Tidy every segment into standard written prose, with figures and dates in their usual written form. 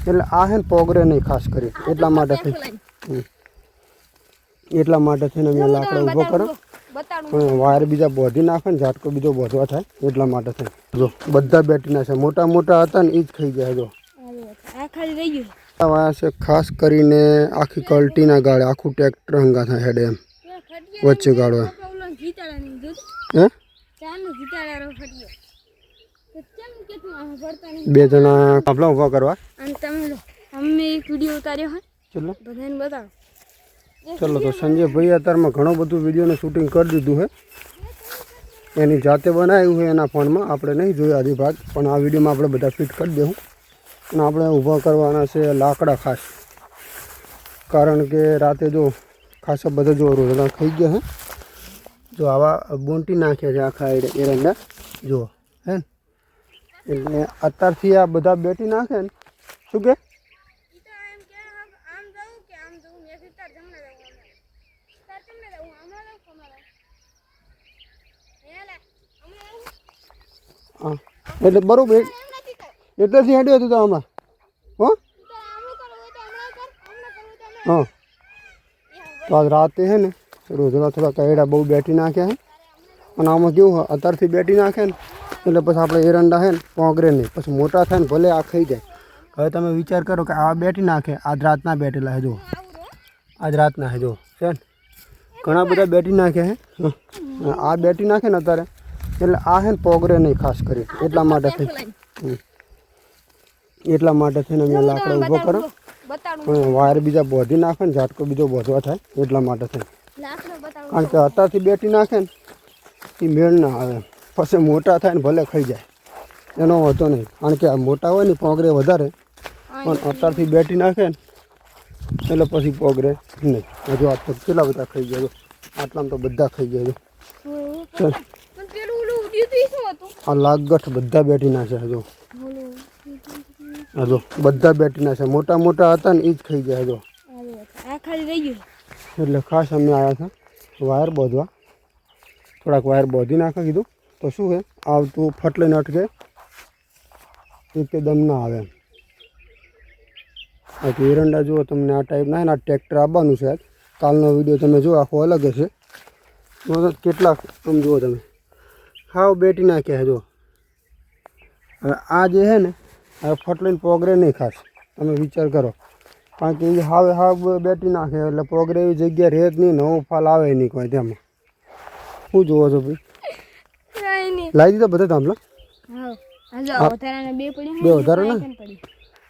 એટલે આ હે ને પોગરે નહીં ખાસ કરી એટલા માટે થઈ થઈને મેં લાકડો ઊભો કરો પણ વાયર બીજા બોધી નાખે ને ઝાટકો બીજો બોધવા થાય એટલા માટે થઈ જો બધા બેટીના છે મોટા મોટા હતા ને એ જ ખાઈ ગયા જો વાયા છે ખાસ કરીને આખી કલ્ટીના ગાળે આખું ટ્રેક્ટર હંગા થાય હેડે એમ વચ્ચે ગાળો હે બે જણા આપલા ઊભા કરવા એક વિડીયો ઉતાર્યો હોય ચલો બધાને બતાવો ચલો તો સંજય ભાઈ અત્યારમાં ઘણું બધું વિડીયોનું શૂટિંગ કરી દીધું છે એની જાતે બનાવ્યું છે એના ફોનમાં આપણે નહીં જોયું આધી ભાગ પણ આ વિડીયોમાં આપણે બધા ફિટ કરી દઉં અને આપણે ઊભા કરવાના છે લાકડા ખાસ કારણ કે રાતે જો ખાસા બધા જો રોજડા ખાઈ ગયા છે જો આવા બોંટી નાખ્યા છે આખા એરંડા જુઓ હે ને એટલે અત્યારથી આ બધા બેટી નાખે ને શું કે હા એટલે બરોબર એટલેથી હેડ્યું હતું તો આમાં હો હા તો આજ રાતે છે ને રોજડા થોડા કયડા બહુ બેટી નાખ્યા છે અને આમાં કેવું હોય અત્યારથી બેટી નાખે ને એટલે પછી આપણે એરંડા છે ને પોગરે નહીં પછી મોટા થાય ને ભલે આ ખાઈ જાય હવે તમે વિચાર કરો કે આ બેટી નાખે આજ રાતના બેઠેલા હે જો આજ રાતના હે જો છે ને ઘણા બધા બેટી નાખ્યા છે આ બેટી નાખે ને અત્યારે એટલે આ છે ને પોગરે નહીં ખાસ કરી એટલા માટે થઈ થઈને મેં લાકડો ઊભો કરો પણ વાયર બીજા બોધી નાખે ને ઝાટકો બીજો બોધવા થાય એટલા માટે થઈ કારણ કે અત્યારથી બેટી નાખે ને એ મેળ ના આવે પછી મોટા થાય ને ભલે ખાઈ જાય એનો હોતો નહીં કારણ કે આ મોટા હોય ને પોગરે વધારે પણ અત્યારથી બેટી નાખે ને એટલે પછી પોગરે નહીં હજુ આ તો કેટલા બધા ખાઈ જાય આટલામાં તો બધા ખાઈ જાય ચાલ આ લાગઠ બધા બેટી નાખે હજુ બધા બેટી નાખે મોટા મોટા હતા ને એ જ ખાઈ જાય હજુ એટલે ખાસ અમે આવ્યા હતા વાયર બોધવા થોડાક વાયર બોધી નાખે કીધું તો શું છે આવતું ફટ લઈને અટકે એકદમ ના આવે બાકી એરંડા જુઓ તમને આ ટાઈપના ને આ ટ્રેક્ટર આવવાનું છે કાલનો વિડીયો તમે જુઓ આખો અલગ હશે કેટલાક તમે જુઓ તમે હાવ બેટી નાખ્યા જો હવે આ જે છે ને હવે ફટ લઈને પોગરે નહીં ખાસ તમે વિચાર કરો કારણ કે એ હાવ બેટી નાખે એટલે પોગરે એવી જગ્યા રહે જ નહીં નવો ફાલ આવે નહીં કોઈ તેમાં શું જુઓ છો ભાઈ લાવી દીધા બધા થાંભલા બે વધારે ને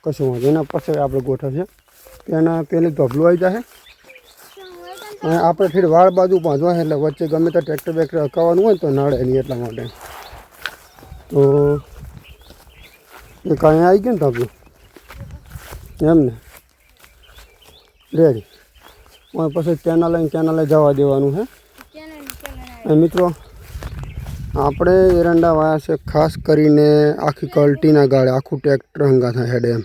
કશું વાંધો એના પછી આપણે ગોઠવશે એના પેલી ધોબલું આવી જશે અને આપણે ફીર વાળ બાજુ બાંધવા એટલે વચ્ચે ગમે તો ટ્રેક્ટર બેક્ટર અકાવવાનું હોય ને તો નડે નહીં એટલા માટે તો એ કાંઈ આવી ગયું ને ધોબલું એમ ને રેડી પછી કેનાલે જવા દેવાનું છે અને મિત્રો આપણે એરંડા વાયા છે ખાસ કરીને આખી કલ્ટીના ગાળે આખું ટ્રેક્ટર હંગા થાય હેડે એમ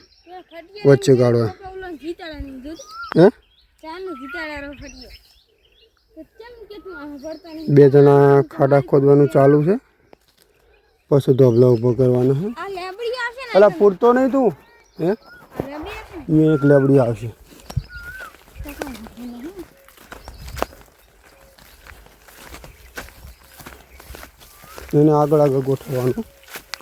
વચ્ચે ગાળો હે બે જણા ખાડા ખોદવાનું ચાલુ છે પછી ધોબલા ઊભો કરવાનો છે પેલા પૂરતો નહીં તું હે એક લેબડી આવશે એને આગળ ગોઠવવાનું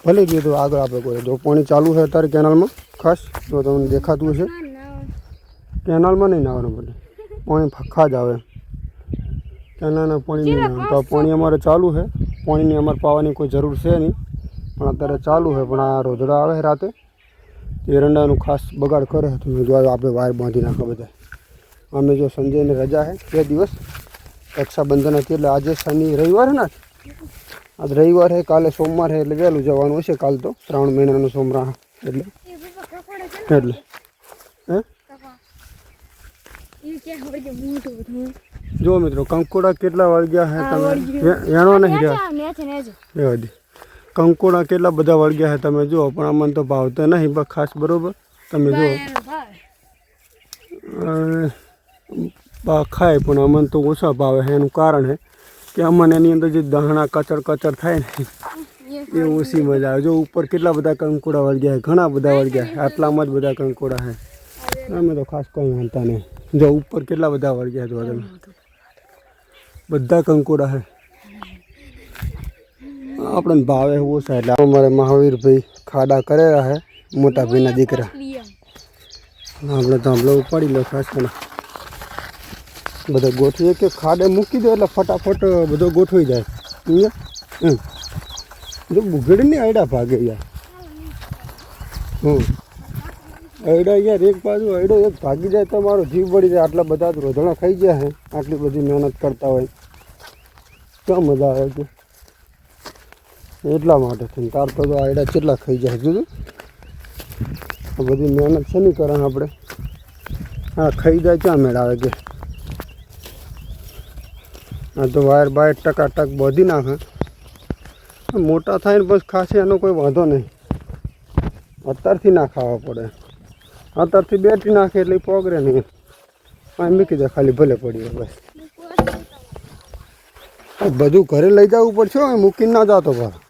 ભલે કીધું આગળ આપણે કોઈ જો પાણી ચાલુ છે અત્યારે કેનાલમાં ખાસ જો તમને દેખાતું હશે કેનાલમાં નહીં નાવાનું બધે પાણી ફખા જ આવે કેનાલના પાણી નહીં નાવાનું તો પાણી અમારે ચાલુ છે પાણીની અમારે પાવાની કોઈ જરૂર છે નહીં પણ અત્યારે ચાલુ છે પણ આ રોજડા આવે રાતે એરંડાનું ખાસ બગાડ કરે તો જો આપણે વાયર બાંધી નાખો બધા અમે જો સંજયને રજા છે 2 દિવસ રક્ષાબંધન હતી એટલે આજે શનિ રવિવાર છે ને આજ રવિવાર છે કાલે સોમવાર છે એટલે વહેલું જવાનું હશે કાલ તો 3 મહિનાનું સોમરા એટલે જો મિત્રો કંકોડા કેટલા વળગ્યા છે તમે એનો નહીં રહ્યા કંકોડા કેટલા બધા વળગ્યા છે તમે જુઓ પણ અમને તો ભાવતા નહીં ખાસ બરોબર તમે જુઓ ખાય પણ અમને તો ઓછા ભાવે છે એનું કારણ છે કે અમને એની અંદર જે દાણા કચર થાય ને એ ઓછી મજા આવે. જો ઉપર કેટલા બધા કંકોડા વળગ્યા છે, ઘણા બધા વળગ્યા છે. આટલામાં જ બધા કંકોડા છે. અમે તો ખાસ કોઈ માનતા નહીં. જો ઉપર કેટલા બધા વળગ્યા જો તમે, બધા કંકોડા છે. આપણને ભાવે ઓછા એટલે અમારે મહાવીરભાઈ ખાડા કરેલા છે, મોટા ભાઈના દીકરા. આપણે તો હમણાં ઉપાડી લો ખાસ કરીને બધા ગોઠવીએ કે ખાડે મૂકી દો એટલે ફટાફટ બધો ગોઠવી જાય. સમજ્યા? એમ જો બુઘડીની આયડા ભાગે યાર. આયડા યાર એક બાજુ આયડો એક ભાગી જાય તો મારો જીવ પડી જાય. આટલા બધા જ રોધણા ખાઈ ગયા છે, આટલી બધી મહેનત કરતા હોય ક્યાં મજા આવે છે. એટલા માટે થઈને તાર તો આયડા કેટલા ખાઈ જાય. જોયું બધી મહેનત છે નહીં કરે આપણે. હા ખાઈ જાય ક્યાં મેળ આવે કે. હા તો વાયર બાયર ટકાટક બોધી નાખે. મોટા થાય ને બસ ખાસી એનો કોઈ વાંધો નહીં. અત્યારથી ના ખાવા પડે. અત્યારથી બેટરી નાખે એટલે પોગરે નહીં. મૂકી દે ખાલી ભલે પડી બસ. બધું ઘરે લઈ જવું પડશે, મૂકીને ના જતો ભાઈ.